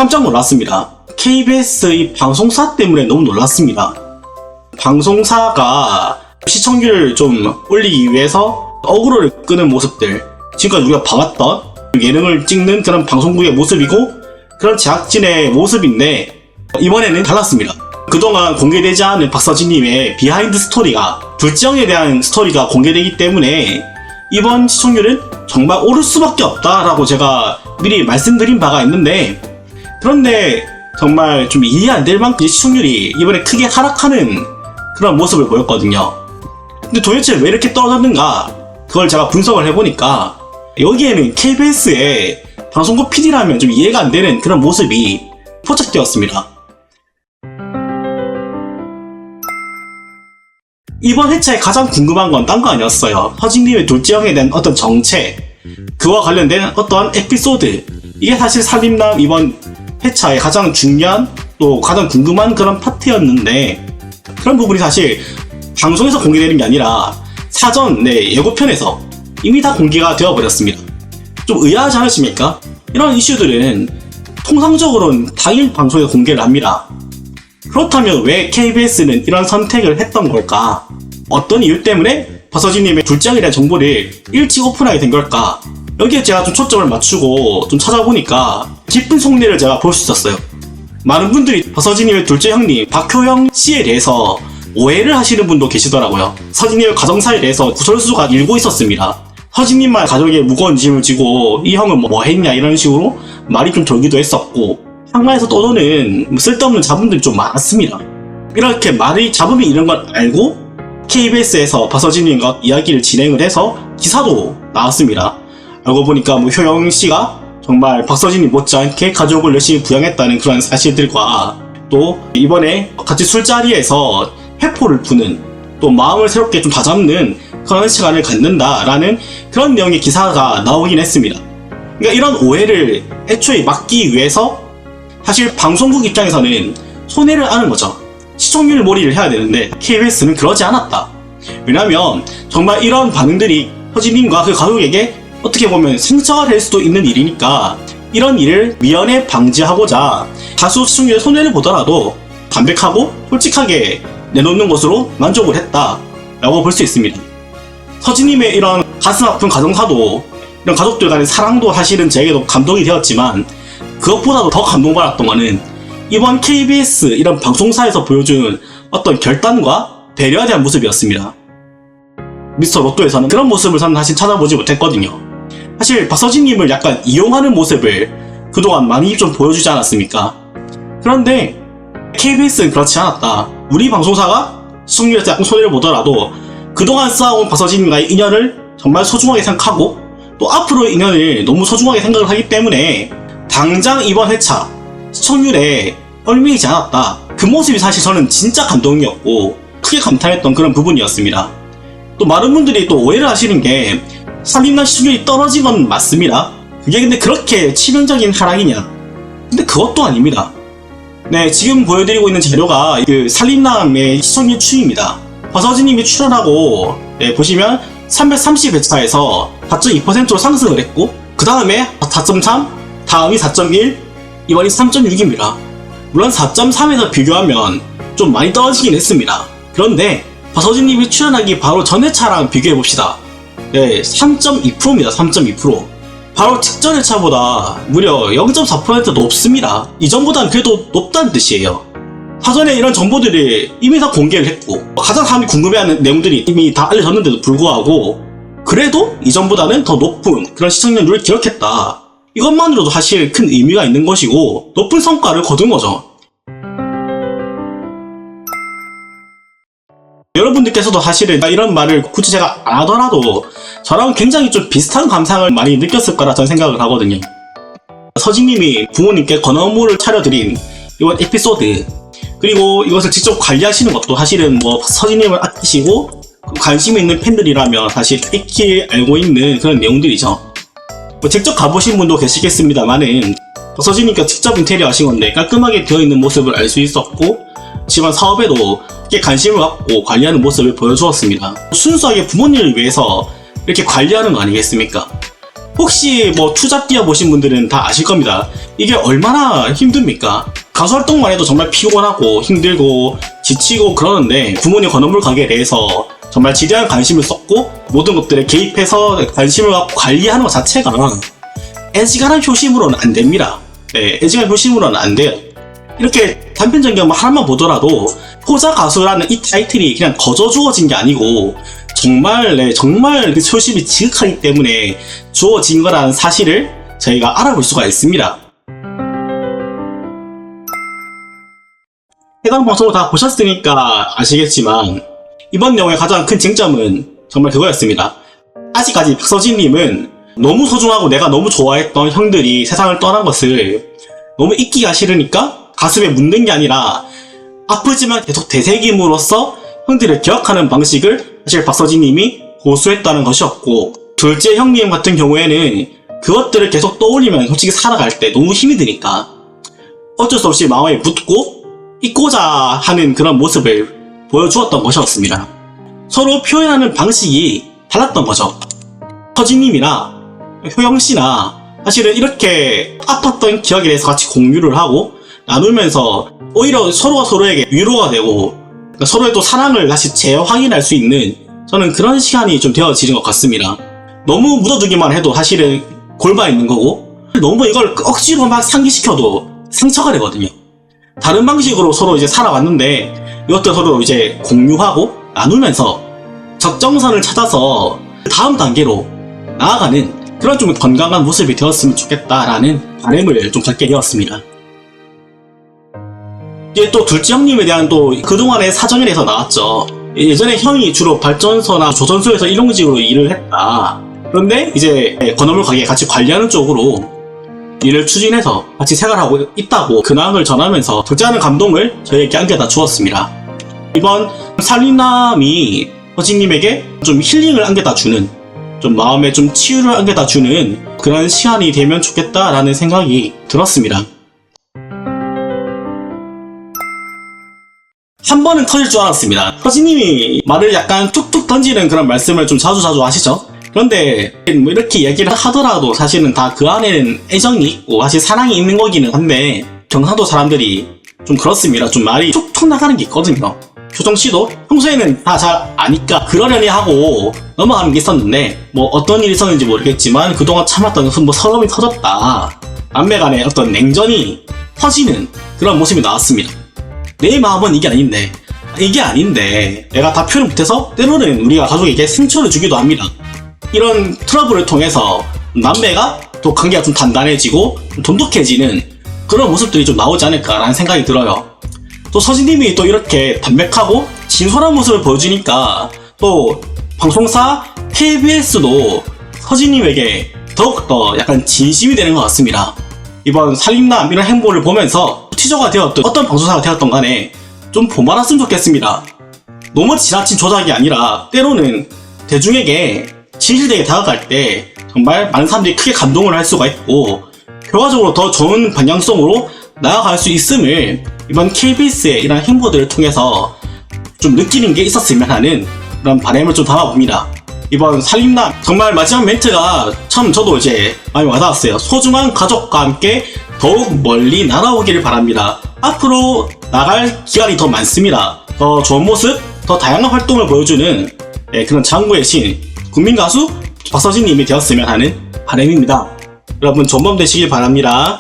깜짝 놀랐습니다. KBS의 방송사 때문에 너무 놀랐습니다. 방송사가 시청률을 좀 올리기 위해서 어그로를 끄는 모습들, 지금까지 우리가 봐왔던 예능을 찍는 그런 방송국의 모습이고 그런 제작진의 모습인데 이번에는 달랐습니다. 그동안 공개되지 않은 박서진님의 비하인드 스토리가, 둘째형에 대한 스토리가 공개되기 때문에 이번 시청률은 정말 오를 수밖에 없다라고 제가 미리 말씀드린 바가 있는데, 그런데 정말 좀 이해 안 될 만큼 시청률이 이번에 크게 하락하는 그런 모습을 보였거든요. 근데 도대체 왜 이렇게 떨어졌는가, 그걸 제가 분석을 해보니까 여기에는 KBS의 방송국 PD라면 좀 이해가 안 되는 그런 모습이 포착되었습니다. 이번 회차에 가장 궁금한 건 딴 거 아니었어요. 서진님의 둘째형에 대한 어떤 정체, 그와 관련된 어떠한 에피소드, 이게 사실 살림남 이번 회차의 가장 중요한 또 가장 궁금한 그런 파트였는데, 그런 부분이 사실 방송에서 공개되는 게 아니라 사전 예고편에서 이미 다 공개가 되어버렸습니다. 좀 의아하지 않으십니까? 이런 이슈들은 통상적으로는 당일 방송에서 공개를 합니다. 그렇다면 왜 KBS는 이런 선택을 했던 걸까? 어떤 이유 때문에 박서진님의 둘째형에 대한 정보를 일찍 오픈하게 된 걸까? 여기에 제가 좀 초점을 맞추고 좀 찾아보니까 깊은 속내를 제가 볼 수 있었어요. 많은 분들이 박서진님의 둘째 형님 박효영 씨에 대해서 오해를 하시는 분도 계시더라고요. 서진님의 가정사에 대해서 구설수가 일고 있었습니다. 서진님만 가족에 무거운 짐을 지고 이 형은 뭐 했냐 이런 식으로 말이 좀 돌기도 했었고, 한가에서 떠도는 쓸데없는 자본들이 좀 많았습니다. 이렇게 말이 잡음이 이런 걸 알고 KBS에서 박서진님과 이야기를 진행을 해서 기사도 나왔습니다. 알고 보니까 효영씨가 정말 박서진님 못지않게 가족을 열심히 부양했다는 그런 사실들과, 또 이번에 같이 술자리에서 회포를 푸는, 또 마음을 새롭게 좀 다잡는 그런 시간을 갖는다라는 그런 내용의 기사가 나오긴 했습니다. 그러니까 이런 오해를 애초에 막기 위해서 사실 방송국 입장에서는 손해를 아는 거죠. 시청률 몰이를 해야 되는데 KBS는 그러지 않았다. 왜냐면 정말 이런 반응들이 서진님과 그 가족에게 어떻게 보면 상처가 될 수도 있는 일이니까, 이런 일을 미연에 방지하고자 다수 시청률의 손해를 보더라도 담백하고 솔직하게 내놓는 것으로 만족을 했다라고 볼 수 있습니다. 서진님의 이런 가슴 아픈 가정사도, 이런 가족들 간의 사랑도 사실은 제게도 감동이 되었지만, 그것보다도 더 감동받았던 거는 이번 KBS 이런 방송사에서 보여준 어떤 결단과 배려에 대한 모습이었습니다. 미스터 로또에서는 그런 모습을 저는 사실 찾아보지 못했거든요. 사실 박서진님을 약간 이용하는 모습을 그동안 많이 좀 보여주지 않았습니까? 그런데 KBS는 그렇지 않았다. 우리 방송사가 시청률에서 약간 손해를 보더라도 그동안 쌓아온 박서진님과의 인연을 정말 소중하게 생각하고, 또 앞으로의 인연을 너무 소중하게 생각을 하기 때문에 당장 이번 회차 시청률에 얽매이지 않았다. 그 모습이 사실 저는 진짜 감동이었고 크게 감탄했던 그런 부분이었습니다. 또 많은 분들이 또 오해를 하시는 게, 살림남 시청률이 떨어진 건 맞습니다. 그게 근데 그렇게 치명적인 하락이냐? 근데 그것도 아닙니다. 네, 지금 보여드리고 있는 자료가 그 살림남의 시청률 추이입니다. 박서진님이 출연하고 보시면 330회차에서 4.2%로 상승을 했고, 그 다음에 4.3, 다음이 4.1, 이번이 3.6입니다. 물론 4.3에서 비교하면 좀 많이 떨어지긴 했습니다. 그런데 박서진님이 출연하기 바로 전 회차랑 비교해봅시다. 네, 3.2%입니다. 3.2%. 바로 직전 회차보다 무려 0.4% 높습니다. 이전보다는 그래도 높다는 뜻이에요. 사전에 이런 정보들이 이미 다 공개를 했고, 가장 사람들이 궁금해하는 내용들이 이미 다 알려졌는데도 불구하고 그래도 이전보다는 더 높은 그런 시청률을 기록했다. 이것만으로도 사실 큰 의미가 있는 것이고 높은 성과를 거둔 거죠. 여러분들께서도 사실은 이런 말을 굳이 제가 안 하더라도 저랑 굉장히 좀 비슷한 감상을 많이 느꼈을 거라 저는 생각을 하거든요. 서진님이 부모님께 건어물을 차려드린 이번 에피소드, 그리고 이것을 직접 관리하시는 것도 사실은 뭐 서진님을 아끼시고 관심 있는 팬들이라면 사실 익히 알고 있는 그런 내용들이죠. 뭐 직접 가보신 분도 계시겠습니다만은 서진님께서 직접 인테리어 하신 건데 깔끔하게 되어있는 모습을 알 수 있었고, 집안 사업에도 꽤 관심을 갖고 관리하는 모습을 보여주었습니다. 순수하게 부모님을 위해서 이렇게 관리하는 거 아니겠습니까? 혹시 뭐 투잡 뛰어보신 분들은 다 아실 겁니다. 이게 얼마나 힘듭니까? 가수 활동만 해도 정말 피곤하고 힘들고 지치고 그러는데 부모님 건어물 가게에 대해서 정말 지대한 관심을 썼고 모든 것들에 개입해서 관심을 갖고 관리하는 것 자체가 애지간한 효심으로는 안 됩니다. 네, 애지간한 효심으로는 안 돼요. 이렇게 단편적인 경우 하나만 보더라도 효자 가수라는 이 타이틀이 그냥 거저 주어진 게 아니고 정말 그 효심이 지극하기 때문에 주어진 거라는 사실을 저희가 알아볼 수가 있습니다. 해당 방송을 다 보셨으니까 아시겠지만 이번 영화의 가장 큰 쟁점은 정말 그거였습니다. 아직까지 박서진님은 너무 소중하고 내가 너무 좋아했던 형들이 세상을 떠난 것을 너무 잊기가 싫으니까 가슴에 묻는 게 아니라 아프지만 계속 되새김으로써 형들을 기억하는 방식을 사실 박서진님이 고수했다는 것이었고, 둘째 형님 같은 경우에는 그것들을 계속 떠올리면 솔직히 살아갈 때 너무 힘이 드니까 어쩔 수 없이 마음에 묻고 잊고자 하는 그런 모습을 보여주었던 것이었습니다. 서로 표현하는 방식이 달랐던 거죠. 서진님이나 효영씨나 사실은 이렇게 아팠던 기억에 대해서 같이 공유를 하고 나누면서 오히려 서로가 서로에게 위로가 되고 서로의 또 사랑을 다시 재확인할 수 있는 저는 그런 시간이 좀 되어지는 것 같습니다. 너무 묻어두기만 해도 사실은 골마 있는 거고 너무 이걸 억지로 막 상기시켜도 상처가 되거든요. 다른 방식으로 서로 이제 살아왔는데 이것도 서로 이제 공유하고 나누면서 적정선을 찾아서 다음 단계로 나아가는 그런 좀 건강한 모습이 되었으면 좋겠다라는 바람을 좀 갖게 되었습니다. 이제 또 둘째 형님에 대한 또 그동안의 사정에 대해서 나왔죠. 예전에 형이 주로 발전소나 조선소에서 일용직으로 일을 했다. 그런데 이제 건어물 가게 같이 관리하는 쪽으로 일을 추진해서 같이 생활하고 있다고 근황을 전하면서 적지 않은 감동을 저에게 안겨다 주었습니다. 이번 살림남이 서진님에게 좀 힐링을 안겨다 주는, 좀 마음에 좀 치유를 안겨다 주는 그런 시간이 되면 좋겠다라는 생각이 들었습니다. 한 번은 터질 줄 알았습니다. 서진님이 말을 약간 툭툭 던지는 그런 말씀을 좀 자주 하시죠. 그런데 뭐 이렇게 얘기를 하더라도 사실은 다 그 안에는 애정이 있고 사실 사랑이 있는 거기는 한데 경상도 사람들이 좀 그렇습니다. 좀 말이 툭툭 나가는 게 있거든요. 효정씨도 평소에는 다 잘 아니까 그러려니 하고 넘어가는 게 있었는데 뭐 어떤 일이 있었는지 모르겠지만 그동안 참았던 뭐 서러움이 터졌다, 남매 간의 어떤 냉전이 터지는 그런 모습이 나왔습니다. 내 마음은 이게 아닌데 내가 다 표현 못해서 때로는 우리가 가족에게 상처를 주기도 합니다. 이런 트러블을 통해서 남매가 또 관계가 좀 단단해지고 좀 돈독해지는 그런 모습들이 좀 나오지 않을까라는 생각이 들어요. 또 서진님이 또 이렇게 담백하고 진솔한 모습을 보여주니까 또 방송사 KBS도 서진님에게 더욱더 약간 진심이 되는 것 같습니다. 이번 살림남 이런 행보를 보면서 티저가 되었든 어떤 방송사가 되었던 간에 좀 본받았으면 좋겠습니다. 너무 지나친 조작이 아니라 때로는 대중에게 진실되게 다가갈 때 정말 많은 사람들이 크게 감동을 할 수가 있고 결과적으로 더 좋은 방향성으로 나아갈 수 있음을 이번 KBS의 이런 행보들을 통해서 좀 느끼는 게 있었으면 하는 그런 바람을 좀 담아봅니다. 이번 살림남 정말 마지막 멘트가 참 저도 이제 많이 와닿았어요. 소중한 가족과 함께 더욱 멀리 날아오기를 바랍니다. 앞으로 나갈 기간이 더 많습니다. 더 좋은 모습, 더 다양한 활동을 보여주는 그런 장구의 신 국민가수 박서진님이 되었으면 하는 바람입니다. 여러분 좋은 밤 되시길 바랍니다.